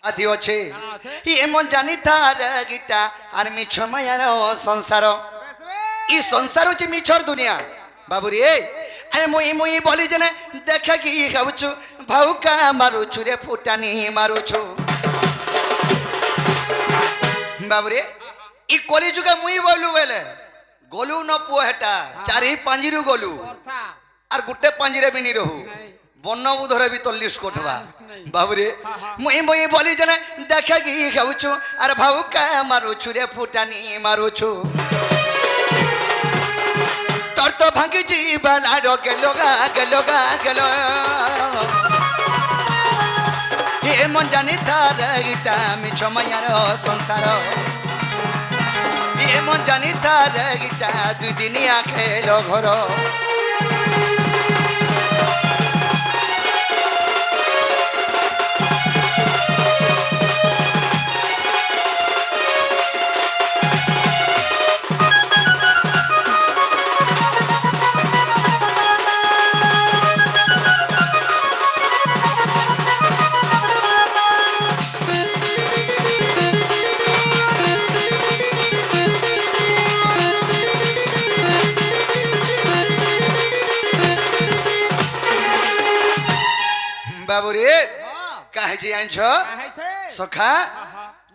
আদি আছে এমন জানি তার গীতা আর মিছ মায়ার সংসার ই সংসার হচ্ছে মিছর দুনিয়া বাবুরে আরে মুই মুই বলি যে দেখা কি খাউছু ভাউকা মারুছু রে ফুটানি মারুছু বাবুরে ই কলি যুগে মুই বলু বেলে গলু ন পুଅ হেটা চারি পাঞ্জিরু গলু আর গুটে পাঞ্জিরে বিনি রহু বন্যবুধরে বি 40 কোটবা বাবুরে মুই মুই বলি যে দেখা কি খাউছু আর ভাউকা মারুছু রে ফুটানি মারুছু তোর তো ভাঙ্গি জীবন আর গেল গেল এমন জানি তার গীতা মিছ মায়ার সংসার এমন জানি তার গীতা দুই দিনিয়া খেল ঘর বাবুরে কাহে যে আনছ সখা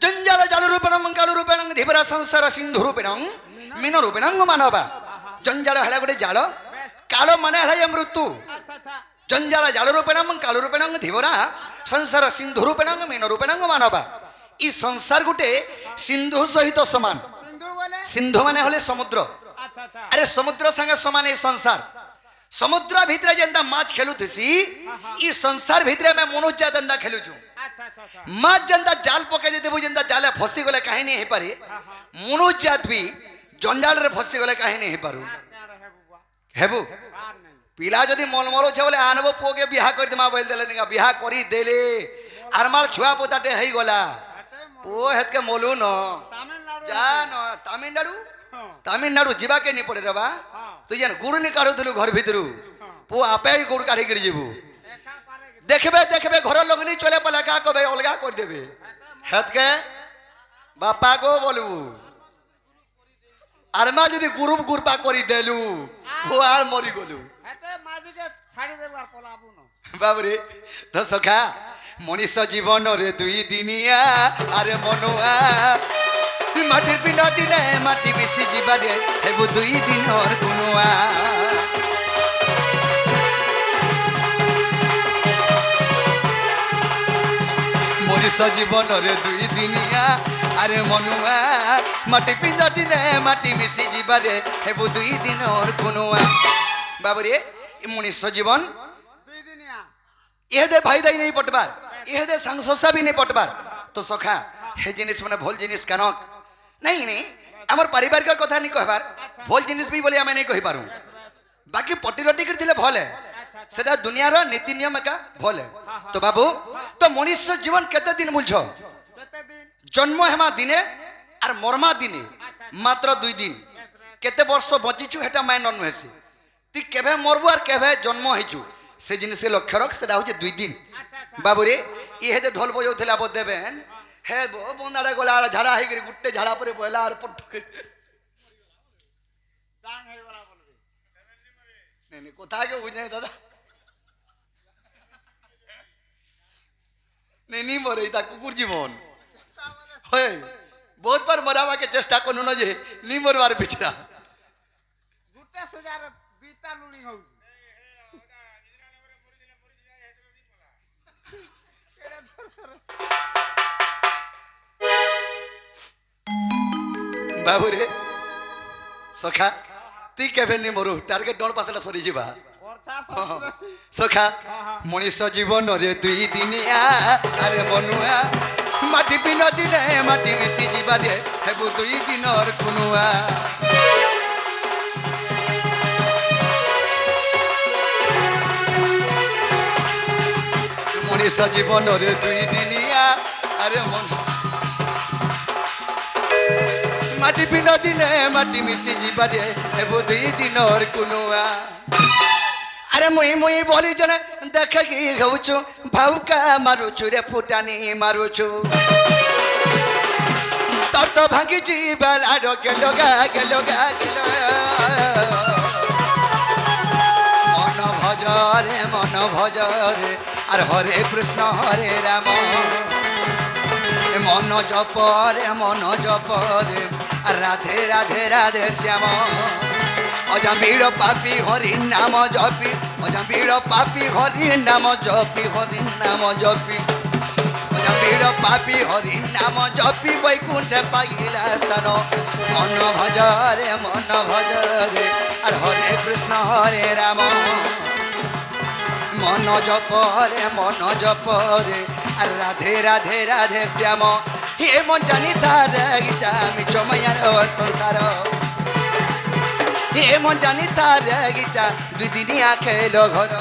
জঞ্জাল জাল রূপেণং কালু রূপেণং ধীবরা সংসার সিন্ধু রূপেণং মীন রূপেণং মানবা জঞ্জাল হেলা গোটে জাল কাল মানে হেলা মৃত্যু জঞ্জাল জাল রূপেণং কালু রূপেণং ধীবরা সংসার সিন্ধু রূপেণং মীন রূপেণং মানবা ই সংসার গোটে সিন্ধু সহিত সমান সিন্ধু মানে হলে সমুদ্র আরে সমুদ্র সঙ্গে সমান এই সংসার সমুদ্র ভিতরে যেন্তা মাছ খেলুথিছি ই সংসার ভিতরে আমি মনুষ্য যেন্তা খেলুছু মাছ যেন্তা জাল পকাই দেবু যেন্তা জালে ফসি গলে কাহিনী হয়ে পারে মনুষ্য বি জঞ্জালরে ফসি গলে কাহিনী হয়ে পারু হেবু পিলা যদি মলমল আছে বলে আনবো পুকে বিহা করে দেমা বল দেলে নিকা বিহা করি দেলে আর মার ছুয়া পোতাটে হই গলা ও হেতকে মলু ন যা ন তামিলনাড়ু যাবাকে নি পড়ে রেবা তুই যেন গুড় নি কাড়ুলু ঘর ভিতরু পু আপে গুড় কাঢ়ি করে যাবু দেখবে ঘর লোক নি চলে পলে কা কবে অলগা করে দেবে হেতকে বাপা গো বলবু আর মা যদি গুরুপ গুরপা করি দেলু ও আর মরি গলু বাবরে তো সখা মনীষ জীবন রে দুই দিনিয়া আরে মনুয়া মাটির পিণ্ড দিনে মাটি মিশি যাবারে হেবু দুই দিনর কুনুয়া মনীষ জীবন রে দুই দিনিয়া আরে মনুয়া মাটি পিণ্ড দিনে মাটি মিশি যাবারে হেবু দুই দিনর কুনুয়া বাবরে মনীষ জীবন ইহেদে ভাই দাই নেই পটবার ইহেদে সাংসা বি নেই পটবার তো সখা হে জিনিস মানে ভুল জিনিস কেন नहीं नहीं आमर पारिवारिक कथा नहीं कहबार भल जिनिस भी बोली आमे नहीं कहि पारू बाकी पटिरटी कर दिले भल है सेटा दुनिया रो नीति नियम का भल है तो बाबू तो मनुष्य जीवन केते दिन बुझ जन्म हेमा दिने आर मरमा दिने मात्र 2 दिन केते वर्ष बचिचु हेटा माय नन हेसी ती केभे मरबु आर केभे जन्म हेचु से जिनिस लक्ष्य रख सेटा होचे 2 दिन बाबू रे ई हेते ढोल बजाउथला ब देबेन हे बो बंदाड़े गला झाड़ा है गरी गुट्टे झाड़ा परे पहला और पट्टू के डांग है वाला बोलबे नहीं कोथा के बुझने दादा नहीं मरे ता कुकुर जीवन होय बहुत बार मरावा के चेष्टा कोनु न जे नी मरवार बिचरा गुट्टे सजार बीता लुणी हो बाबू रे सखा ती केबे नि मरु टार्गेट डोन पासला सरी जीवा सखा मनीष जीवन रे 2 दिनिया अरे मनुआ माटी पिन दिने माटी मिसी जीवा रे हेबु 2 दिनर कुनुआ मनीष जीवन रे 2 दिनिया अरे मनु माटी पिंड दिने माटी मिसी जीवारे हेबु 2 दिनर कुनुआ अरे मुई मुई बोली जने देखी हूचु भावका मारुचु रे फुटानी मारुचु तर तो भांगी जीवला गेलोगा गेलोगा गेलो मन भजरे और हरे कृष्ण हरे राम मन जपरे राधे राधे राधे श्याम अजमीर पापी हरि नाम जपी अजमीर पापी हरि नाम जपी अजमीर पापी हरि नाम जपी वैकुंठ पाइला स्थान मन भजरे और हरे कृष्ण हरे राम मन जपरे राधे राधे राधे श्याम हे मन जानी तार गीता मिच मायार संसार हे मन जानी तार गीता दुई दिनिया खेल घर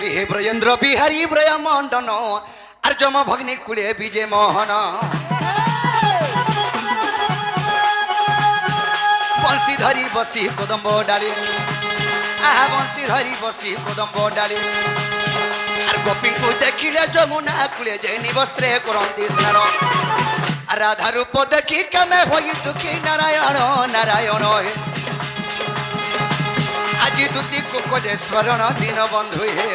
हे ब्रजेन्द्र बिहारी ब्रय मंडन आर्जम भग्नि कुले विजय मोहन बंशी धरी बसी कदम्ब डाली आहा बंशी धरी बसी कदम्ब डाली आर गोपी को देखिले जमुना कुले जैनी वस्त्रे करंती स्नान राधा रूप देखी कमे होई दुखी नारायण नारायण आज दुती कुकुरे स्वरण दिन बंधु हे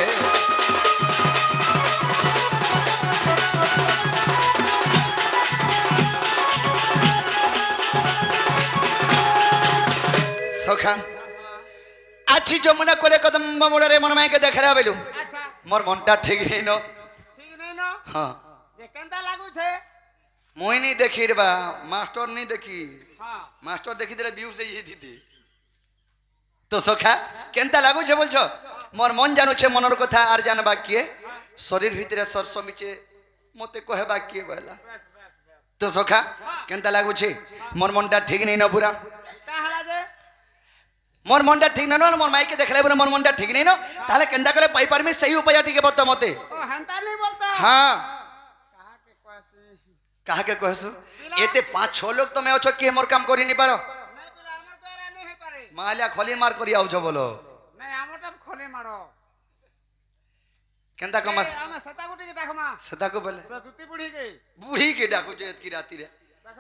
सखा आछि जमुना कोले कदम मोड़े मन माई के देखला बेलु मोर मनटा ठीक नहीं न हां जे केंता लागु छे मोई नहीं देखी रे बा मास्टर नहीं देखी हां मास्टर देखी देले व्यू से ही दीदी तो सखा केंता लागु छे बोलछो मोर मन जानु छे मनर कथा आर जान बाकी शरीर भीतर सरस मिचे मते कहे बाकी बोला तो सखा केंता लागु छे मोर मनटा ठीक नहीं न पूरा काहला जे मोर मनटा ठीक न न मोर माई के देखले मोर मनटा ठीक नहीं न ताले केंता करे पाई परमी सही उपाय टिके बता मते ओ हंता नहीं बोलता हां कहा के कहसु एते 5-6 लोग तो मैं अछो के मोर काम करि नहीं पारो मालिया खोली मार करी आउ छ बोलो नहीं हमटा खोली मारो केंता कमास हम सता गुटी के डाकमा सता को बोले दुती बुढ़ी के डाकू जे की राती रे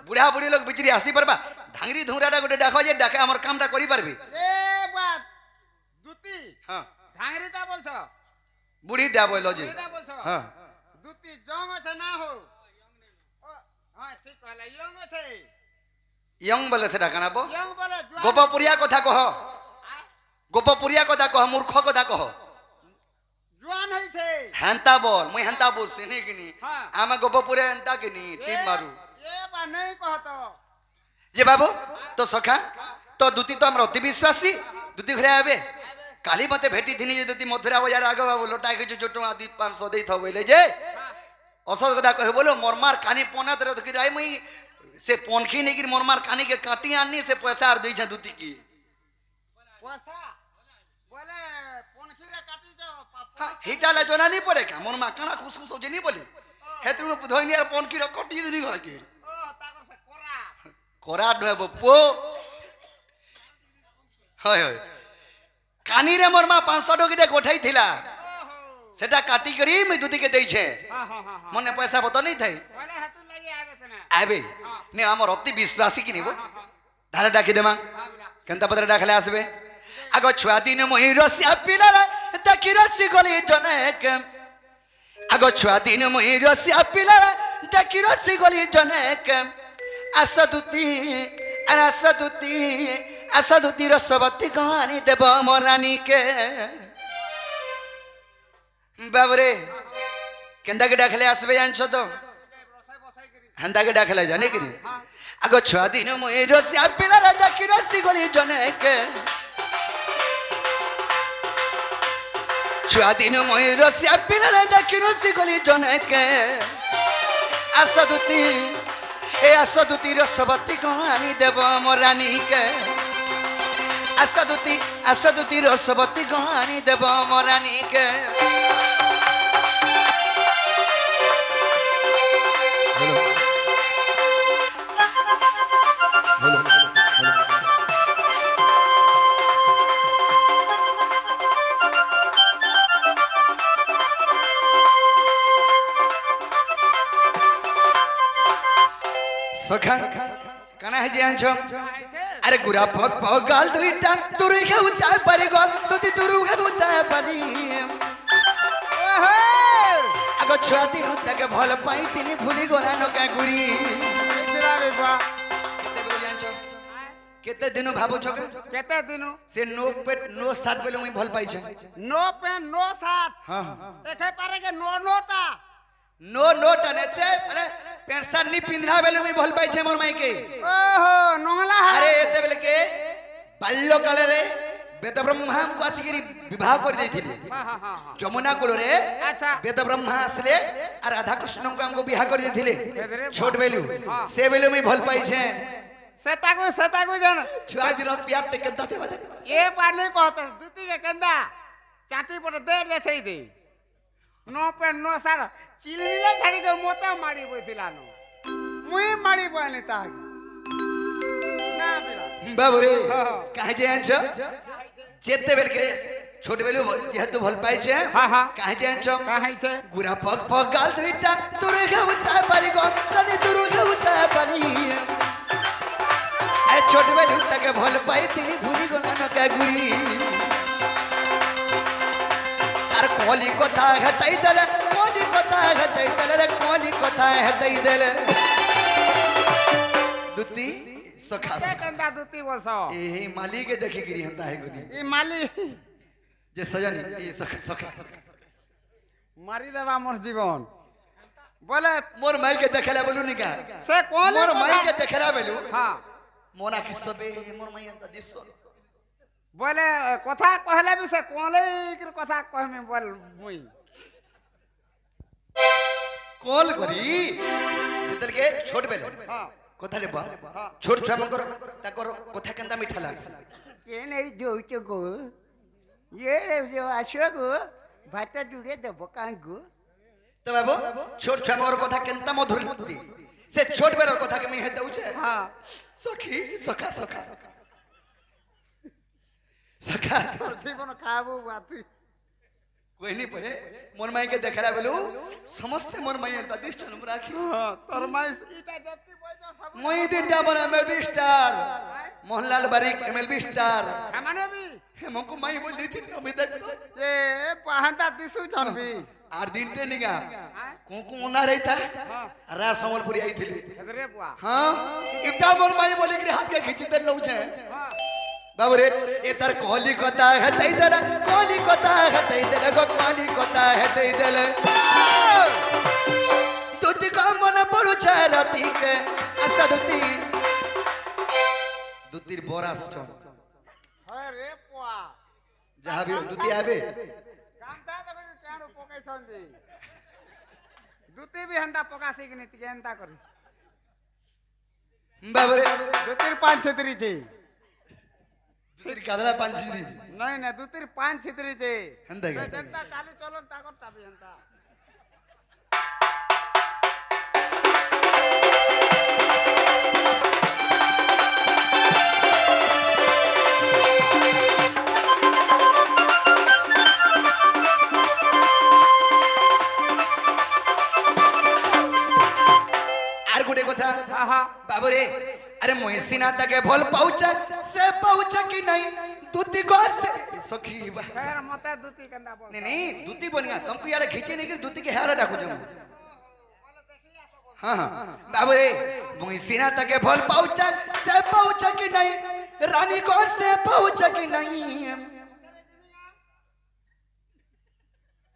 बुढ़ा बुढ़ी लोग बिचरी आसी परबा ढांगरी धुराडा गुटे डाको जे डाके हमर कामटा करी परबी ए बात दुती हां ढांगरीटा बोलछ बुढ़ी डा बोलो जी हां दुती जंग छ ना हो हां ठीक कहला यंग छ यंग बोले से डाकना बो यंग बोले गोपपुरिया कथा कह गोपपुरिया कथा कह मूर्ख कथा कह जुआन हई छे हंता बोल मुई हंता बोल सिनी किनी आमा गोपपुरिया हंता किनी टीम मारू ए बा नहीं कहतो जे बाबू तो सखा तो दुती तो हमर अति विश्वासी दुती घरे आबे काली मते भेटी थिनी जे दुती मथुरा बाजार आगो बाबू लोटा के जो टोटा आदि 500 देई थो बोले जे असल कथा कहे बोलो मोरमार कानी पोना तरे तो कि आई मुई से पोनखी नहीं कि मोरमार कानी के काटी आनी से पैसा आर दै छ दुती की पैसा बोले पोनखी रे काटी जो हिटा ले जोना नहीं पड़े का मोरमा काना खुश खुश हो जे नहीं बोले हेतु धोइनी आर पोनखी रे कटी दिनी घर के ओ ताकर से कोरा ढे बप्पो हाय हाय कानी रे मोरमा 500 डोगीटे गोठाई थिला सेटा काटी करी मैं दुती के दै छे हां हां हां मने पैसा पता नहीं थाई बोले हेतु लगी आबे तने आबे ने हमर अति विश्वासी कि निबो धारा डाकी देमा केनता पत्र डाखले आसबे आगो छुआ दिन मोहि रसिया पिला देखि रसी गली जनेक आगो छुआ दिन मोहि रसिया पिला देखि रसी गली जनेक आशा दुती रसवती कहानी देव मोरानी के बाबरे केनता के डाखले आसबे जानछ तो हंदा के डाखले जाने कि आगो छुआ दिन मोहि रसिया पिला देखि रसी गली जनेक छुआ दिन मयूर से पिला देखिनु सिगली जनके आशा दूती ए आशा दूती रसवती कहानी देव मोरानी के आशा दूती रसवती कहानी देव मोरानी के सखा कना है जे आंचो अरे गुरा पग पग गाल दुईटा तुरु के उता परि गो तुति तुरु के उता परि आगो छुआ दिन उता के भल पाई तिनी भूली गोला न का गुरी केते दिनो भाबो छके केते दिनो से नो पेट नो साथ बेले मैं भल पाई छ नो पेन नो साथ हां देखे पारे के नो नोटा नो नोट अने से अरे पेंट शर्ट नी पिंधरा बेले मैं भल पाई छ मोर माई के ओहो नोंगला अरे एते बेले के बाल्य काल रे वेद ब्रह्मा को आसिगिरी विवाह कर देथिले हां जमुना कुल रे अच्छा वेद ब्रह्मा आसले आ राधा कृष्ण को हमको विवाह कर देथिले छोट बेलू से बेले मैं भल पाई छ सेटा को जन छुआ दिन प्यार ते केदा देबा ए पाले कहत दुती के कंदा चाटी पर दे ले छई दे नो पेन नो सार चिलमिले छाड़ी के मोता मारी बोथिलानो मुई मारी बोले ता ना बिरा बाबू रे काहे जे आंछ जेते बेल के छोट बेलू जेहेतु भल पाई छ हां काहे जे आंछ काहे छे गुरा पग पग गाल दुईटा तुरु के उता पारी गो तने तुरु के उता पारी ए छोट बेलू तक भल पाई तिनी भूली गोला न का गुरी तार कोली कथा हतई दले कोली कथा हतई दले रे कोली कथा हतई दले दुती सखा के कंदा दुती बोलसो ए माली के देखि गिरी हंता है गुनी ई माली जे सजनी ए सखा सखा मारी देवा मोर जीवन बोले मोर माई के देखला बोलू निका से कोन मोर माई के देखला बोलू हां मोना कि सबे मोर माई अंत दिसो बोले कथा कहले भी से कोले के कथा कहमे बोल मुई कॉल करी जेतल के छोट बेले हां कथा लेबा छोट छुआ मंकर ताकर कथा केंदा मीठा लागस के नहीं जोइतो गो ये रे जो आशो गो भात जुड़े देबो कांगो तो बाबू छोट छुआ मंकर कथा केंता मधुर लागसी से छोट बेलर कथा के मैं हे दउछे हां सखी सखा सखा सखा जीवन खाबो बाती कोई नहीं पड़े मोर माई के देखला बेलू समस्त मोर माई अंत दिस चल राखी हां तोर माई इटा देखती बोल जो सब मोई दिन डाबर एमएलबी स्टार मोहनलाल बारिक एमएलबी स्टार हमने भी हमको माई बोल दी थी नमी देख तो ए पहनता दिसु जन भी 8 दिन टे निगा कोको ओना रही था रा संबलपुरी आई थी रे बुआ हां इटा मोर माई बोली कि हाथ के खींची दे लउ छे हां बाबू रे ए तर कोहली कथा है तई दला कोहली कथा है तई दला गो कोहली कथा है तई दला तुति का मन पड़ू छ राती के आशा दुती दुतीर बोरास छ अरे बुआ जहां भी दुती आबे काम ता तो चाणो पके छंदी दुती भी हंदा पकासी कि नीति केंता करी बाबू रे दुतीर पांच छतरी छे दुतीर कादला पांच दिन नहीं ना दुतीर पांच छतरी छे हंदा के जनता चालू चलन ता करता भी हंदा बाबू रे अरे मोहसिना तके भल पाउच से पाउच कि नहीं दूती को से सखी खैर मते दूती कंदा बोल नहीं नहीं दूती बनिया तुमको यार खींचे नहीं कि दूती के हारा डाकू जम हां हां बाबू रे मोहसिना तके भल पाउच से पाउच कि नहीं रानी को से पाउच कि नहीं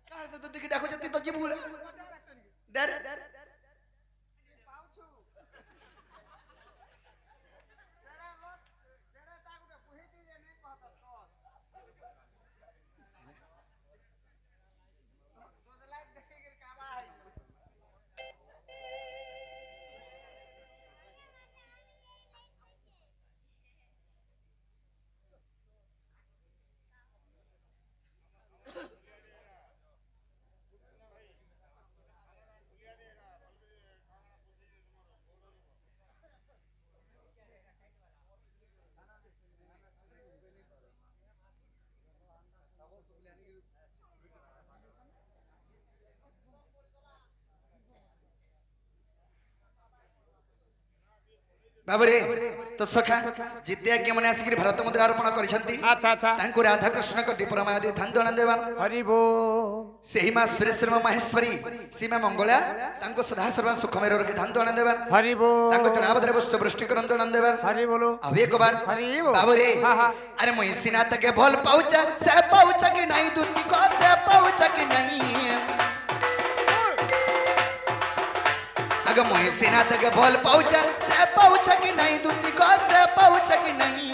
कार से दूती के डाकू जती तो जीबू डर बाबरे तो सखा जिते आज्ञा मैंने आसिक भारत मुद्रा अर्पण करिसंती अच्छा अच्छा तांको राधा कृष्ण को दीपरमा आदि धान दण देवा हरि बोल सेही मां सुरेश्वर माहेश्वरी सीमा मंगला तांको सदा सर्व सुखमय रखे धान दण देवा हरि बोल तांको चढ़ावदरे वर्ष वृष्टि करन दण देवा हरि बोलो अब एक बार हरि बोल बाबरे हाँ हाँ अरे मोहि सिनात के भल पाउचा से पाउचा कि नहीं दूती को से पाउचा कि नहीं अगर मोहि सिनात के भल पाउचा से पाउचा कि नहीं दूती को से पाउचा कि नहीं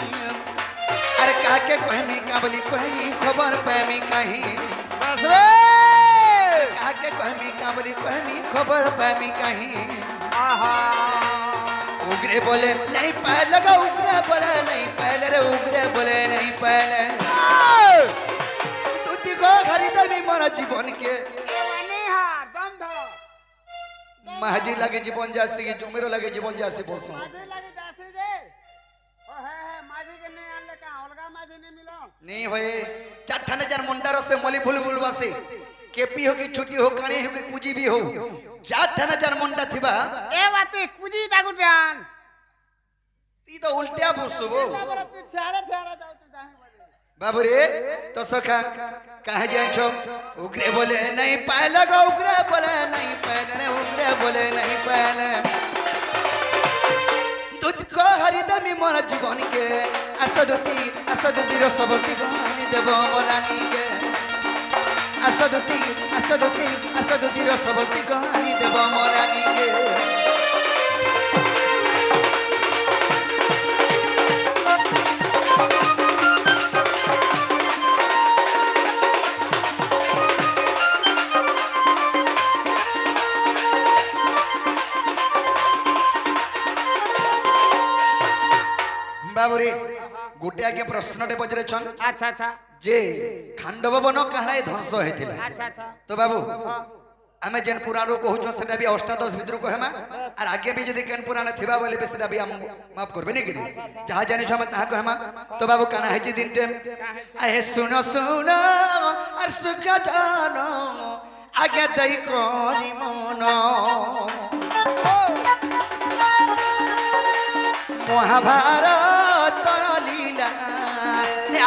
अरे कह के कहमी काबली कहमी खबर पैमी कहीं बस रे कह के कहमी काबली कहमी खबर पैमी कहीं आहा उगरे बोले नहीं पैर लगा उगरे बोले नहीं पहले रे उगरे बोले नहीं पहले तू दिगो खरीदा भी मारा जीवन के एवानी हा दम धरो महाजी लगे जीवन जासी की जुमेरो लगे जीवन जासी बोलसो माजी लगी दासी दे ओ है माजी के नहीं आले का अलगा माजी नहीं मिलो नहीं होए चाठाने जन मुंडारो से मली फुल बुलवासे केपी हो की छुट्टी हो काणी हो की कुजी भी हो चाठाने जन मुंडा थिबा ए बाते कुजी टाकू जान ती तो उल्टिया बुसबो बाबरा तू छाड़े छाड़े जाऊ तू जाहे बोले बाबूरे तो सखा कहे जाए छो उगरे बोले नहीं पहले गो उगरे बोले नहीं पहले रे उगरे बोले नहीं पहले तुझको हरिदमी मोर जीवन के असदुती रसवती गानी देव रानी के असदुती रसवती गानी देव रानी के बाबूरे गोटे आगे प्रश्नटे पचरे छन अच्छा अच्छा जे खांडव वन कहला ध्वंस हेतिला अच्छा अच्छा तो बाबू आमे जेन पुराण रो कहू सेटा भी अष्टादश भितर कहमा और आगे भी जदी केन पुराण थिबा बोले बे सेटा भी हम माफ करबे नै कि जहा जानि छ हम ता कहमा तो बाबू काना है जी दिन टेम आहे सुनो सुनो और सुख जानो आगे दई कोरी मनो महाभारत लीला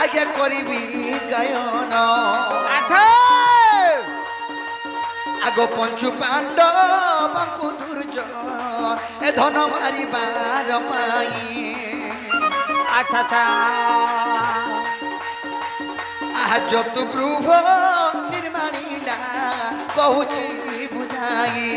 आगे करिबी गायन अच्छा आगो पंचु पांडव दुर्ज ए धन मारी बार पाई अच्छा अच्छा आह जतु गृह निर्माणीला कहूची बुझाई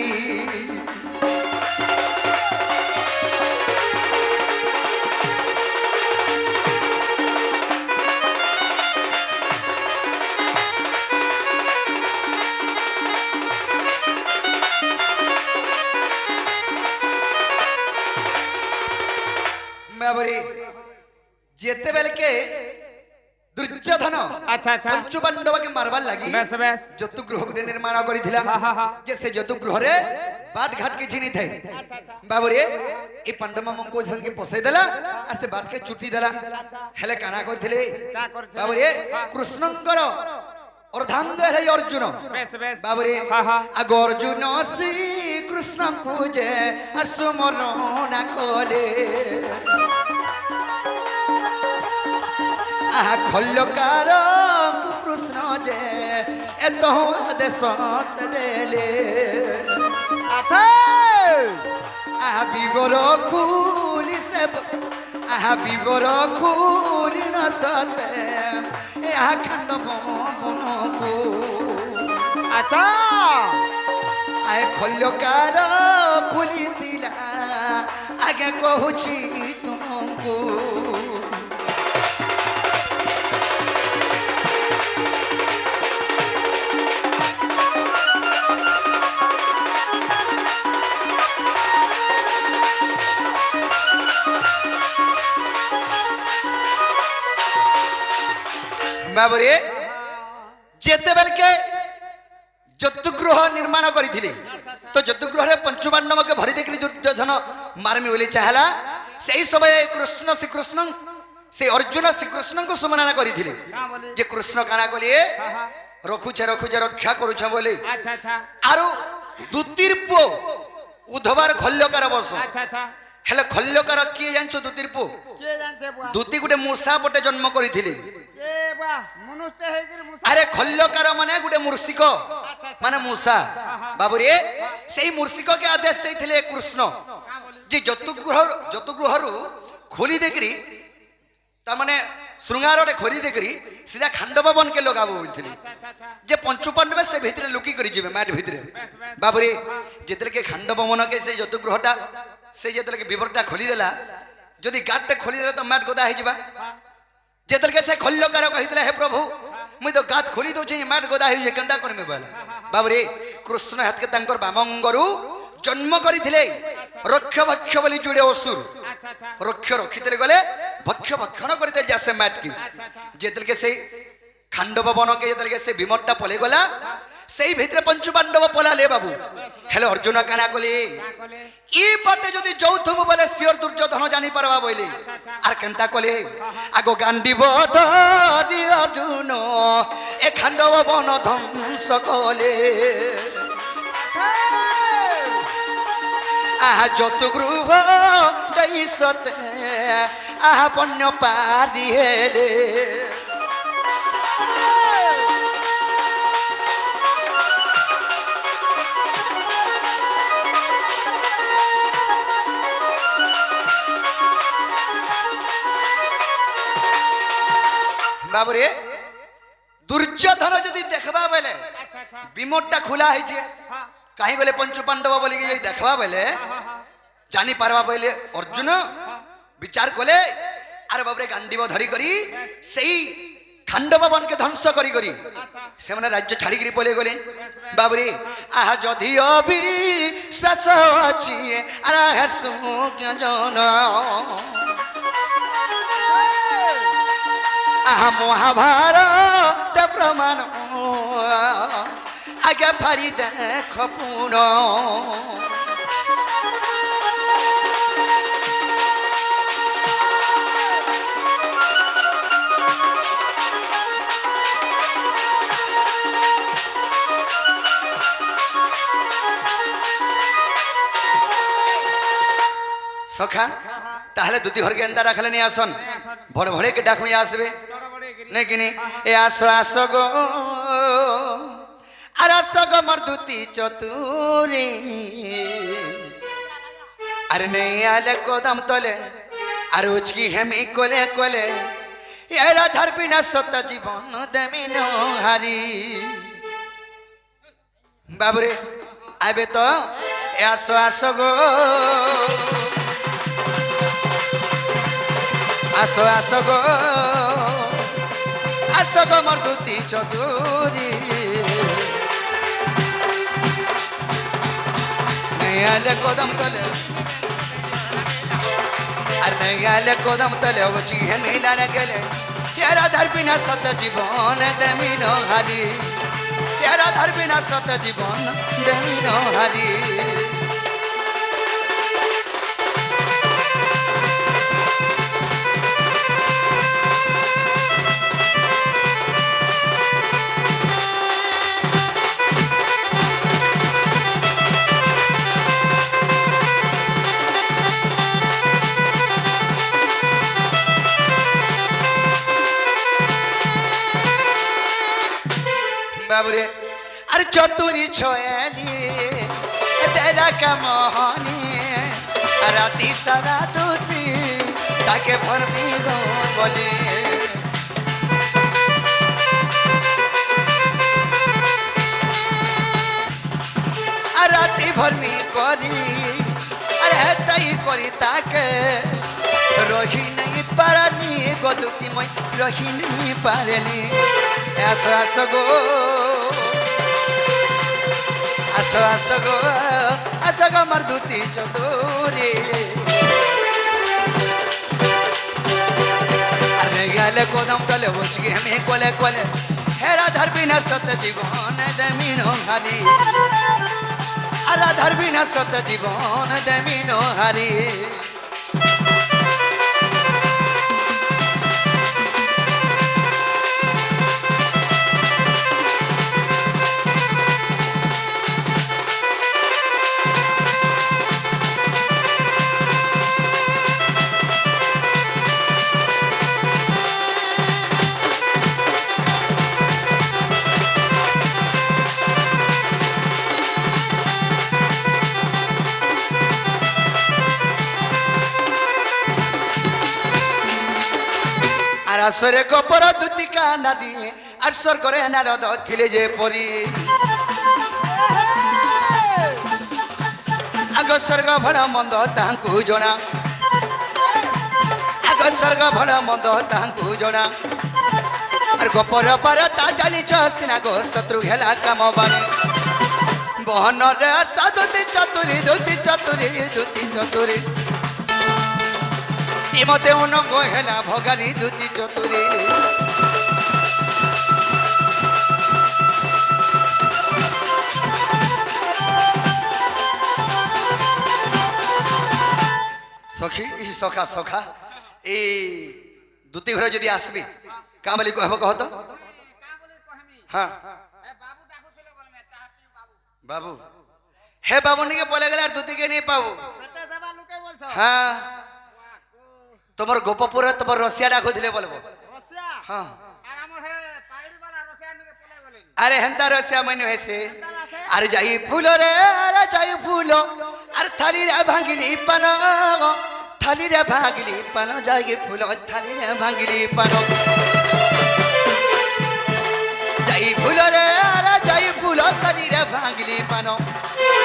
जेते बेल के दुर्योधन अच्छा अच्छा पंचु पांडव के मारबार लगी बस बस जतुगृह गुटे निर्माण करिथिला जे से जतुगृह रे बाट घाट के चिनी थाई बाबू रे ए पांडव मंको झन के पसै देला आ से बाट के चुटी देला हेले काना करथिले बाबू रे कृष्णंकर अर्धांग है अर्जुन बस बस बाबू रे आग अर्जुन श्री कृष्ण को जे आ सुमरण कोले आहा खल्लकार कृष्ण जे एतो आदेश देले अच्छा आहा विवर खुली से आहा विवर खुली न सते आहा खंड मन को अच्छा आए खल्लकार खुली तिला आगे कहूची तुमको बाबरे जेते बेल के जतुगृह निर्माण करिथिले तो जतुगृह रे पंचु पांडव के भरी देखली दुर्योधन मारमी बोली चाहला सेही समय कृष्ण श्री कृष्ण से अर्जुन श्री कृष्ण को सुमना करिथिले जे कृष्ण काना कलिए रखुछे रक्षा करूछ बोली अच्छा अच्छा आरो दुतीर पो उधवार खल्यकार वर्ष अच्छा अच्छा ହେଲେ ଖଲ୍ୟକାର କିଏ ଜାଣିଛ ଦୂତୀର ପୁଅ? କିଏ ଜାଣିଛେ ବୁଆ? ଦୂତୀ ଗୋଟେ ମୂଷା ପଟେ ଜନ୍ମ କରିଥିଲେ। ଏ ବୁଆ ମନୁଷ୍ୟ ହେଇକିରି ମୁସା। ଆରେ ଖଲ୍ୟକାର ମାନେ ଗୋଟେ ମୂର୍ଷିକ ମାନେ ମୂଷା। ବାବୁରେ ସେଇ ମୂର୍ଷିକକେ ଆଦେଶ ଦେଇଥିଲେ କୃଷ୍ଣ ଯେ ଯତୁଗୃହରୁ ଖୋଲି ଦେଇକିରି ତାମାନେ ଶୃଙ୍ଗାରଟେ ଖୋଲି ଦେଇକିରି ସିଧା ଖାଣ୍ଡବ ବନକେ ଲଗାବ ବୋଲଥିଲେ ଯେ ପଞ୍ଚୁ ପାଣ୍ଡବ ସେ ଭିତରେ ଲୁକି କରି ଯିବେ ମାଟ ଭିତରେ। ବାବୁରେ ଯେତେବେଳେ ଖାଣ୍ଡବ ମନକେ ସେ ଯତୁଗୃହଟା ସେ ଯେତେବେଳେ ବିବରଟା ଖୋଲିଦେଲା, ଯଦି ଗାଁଟେ ଖୋଲିଦେଲେ ତ ମାଟ ଗଦା ହେଇଯିବା। ଯେତେବେଳେ ସେ ଖଲ୍ୟକାର କହିଥିଲା ହେ ପ୍ରଭୁ ମୁଇଁ ତ ଗାତ ଖୋଲି ଦଉଛେ ମାଟ ଗଦା ହେଇଯାଏ କେନ୍ତା କରିମି ବୋଇଲା। ବାବୁରେ କୃଷ୍ଣ ହାତକେ ତାଙ୍କର ବାମଙ୍ଗରୁ ଜନ୍ମ କରିଥିଲେ ରକ୍ଷ ଭକ୍ଷ ବୋଲି ଯୋଡ଼େ ଅସୁର ରକ୍ଷ ରଖିଥିଲେ ଗଲେ ଭକ୍ଷ ଭକ୍ଷଣ କରିଦେଲେ ଯା ସେ ମାଟକି। ଯେତେବେଳେ ସେ ଖାଣ୍ଡବ ବନକେ ଯେତେବେଳେ ସେ ବିମରଟା ପଳେଇ ଗଲା সেই ভিতরে পঞ্চু পাণ্ডব পলালে বাবু। হেলে অর্জুন কানা কলে ই পটে যদি যৌথম বলে সিওর দুর্যোধন জানি পারবা বইলে আর কেনতা কলে আগো গান্ডিব ধরি অর্জুন এ খাণ্ডব বন ধ্বংস কলে। আহা যত গৃহ দৈসতে আহা পণ্য পারি হেলে। বাবুরে দুর্যোধন যদি দেখবা বেলে বিমোটটা খোলা হয়েছে কাহি বলে পঞ্চু পাণ্ডব বলি যদি দেখবা বেলে জানি পারবা বলে অর্জুন বিচার কলে আর বাবুরে গান্ডিব ধরি করি সেই খাণ্ডব বনকে ধ্বংস করি করি সেমানে রাজ্য ছাড়িকি পলে গলে। বাবুরে আহা যদি অবিশ্বাস আছে আর জন আহা মহাভারত প্রমাণ আগে ফাড়ি দেখ পুণ। সখা তাহলে দুটি ঘরকে এন্তা রাখলে নিয়ে আসন ভড় ভড়ে কে ডাকুই আসবে নাকি নি? এ আস আস গো আর আস গো মোর দুতি চতুরি আর নেই আলে কদম তলে আর উচকি হেমি কোলে কোলে এরা ধরবি না সত্য জীবন দেমি হারি। বাবুরে আইবে তো এ আস আস গো আসো আসো গো আসো গো মোর দুতি চতুরি নেই আলে কদম তলে আর নেই আলে কদম তলে বসি হে মিলানে গেলে তেরা ধরবি না সত জীবন দেমি হারি তেরা ধরবি না সত জীবন দেমি হারি। বাবুরে আর চতুরি ছয়ালি দেলা কামনি রাতি সারা দুতি তাকে ভরবি গো বলে। আর রাতি ভরমি করি আর হেতাই করি তাকে রহি নাই পারানি গদুতি মই রহি নাই পারেলি। আসো আসো গো আসো আসো গো আসো গো মোর দুতি চতুরি আর গেলে কদম তলে বসি আমি কোলে কোলে হেরা ধরবি না সত জীবন দেমি হারি আর ধরবি না সত জীবন দেমি হারি। কৈলাসরে গোপর দুতিকা নারী আর স্বর্গরে নারদ থিলে যে পরি আগ স্বর্গ ভল মন্দ তাহাଙ୍କୁ জনা আগ স্বর্গ ভল মন্দ তাহাଙ୍କୁ জনা আর গোপর পর তা জানিছ সিনা গো শত্রু হেলা কাম বাণী বহনরে সাধুতি চতুরি দুতি চতুরি দুতি চতুরি ইমতে অনঙ্গ হেলা ভগানী দুতি চতুরি সখী সখা সখা এই দুতি ঘরে যদি আসবি কাম বলি কহব কহ তো হ্যাঁ বাবু হে বাবু নিকে বলে গেলে আর দুতিকে নিয়ে পাবো হ্যাঁ তোমার গোপপুরে তোমার রসিয়া ডাকুলে বলবো হ্যাঁ আরে হেন্তা রসিয়া মনে হয়েছে আর যাই ফুল রে আরে যাই ফুল আর থালি রে ভাঙিলি পান থালি রে ভাঙিলি পান যাই ফুল থালি রে ভাঙিলি পান যাই ফুল রে আরে যাই ফুল থালি রে ভাঙিলি পান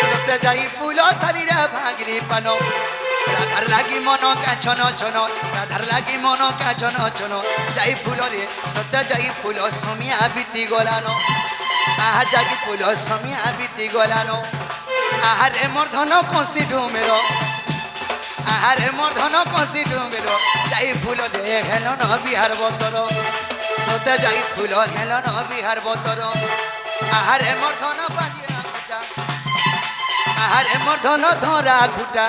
সত্য যাই ফুল থালি রে ভাঙিলি পান রাধার লাগি মন কাছন ছন রাধার লাগি মন কাছন ছন যাই ফুল রে সত্য যাই ফুল সমিয়া বিতি গলানো আহা যাই ফুল সমিয়া বিতি গলানো আহারে মোর ধন কষি ডুমের আহারে মোর ধন কষি ডুমের যাই ফুল রে হেলন বিহার বতর সত্য যাই ফুল হেলন বিহার বতর আহারে মোর ধন বাজিয়া ঘুটা আহারে মোর ধন ধরা ঘুটা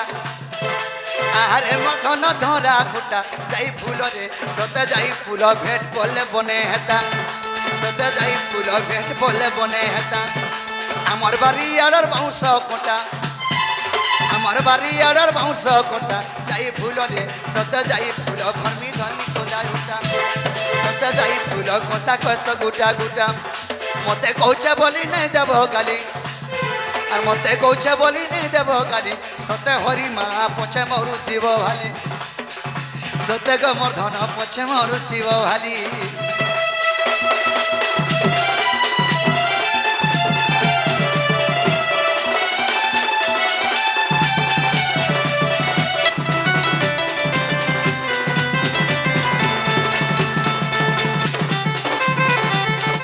আহারে মথন ধরা খুটা যাই ফুল রে সতে যাই ফুল ভেট বলে বনে হেতা সতে যাই ফুল ভেট বলে বনে হেতা আমার বাড়ি আড়র বাউঁশ কোটা আমার বাড়ি আড়র বাউঁশ কোটা যাই ফুল রে সতে যাই ফুল ভর্মি ধর্মি কোলা উঠা সতে যাই ফুল কথা কস গুটা গুটা মতে কৌছে বলি নাই দেব গালি আর মতে কৌছে বলি নেই দেব গালি সতে হরি মা পছে মরুথিব ভালি সতে গো মোর ধন পছে মরুথিব ভালি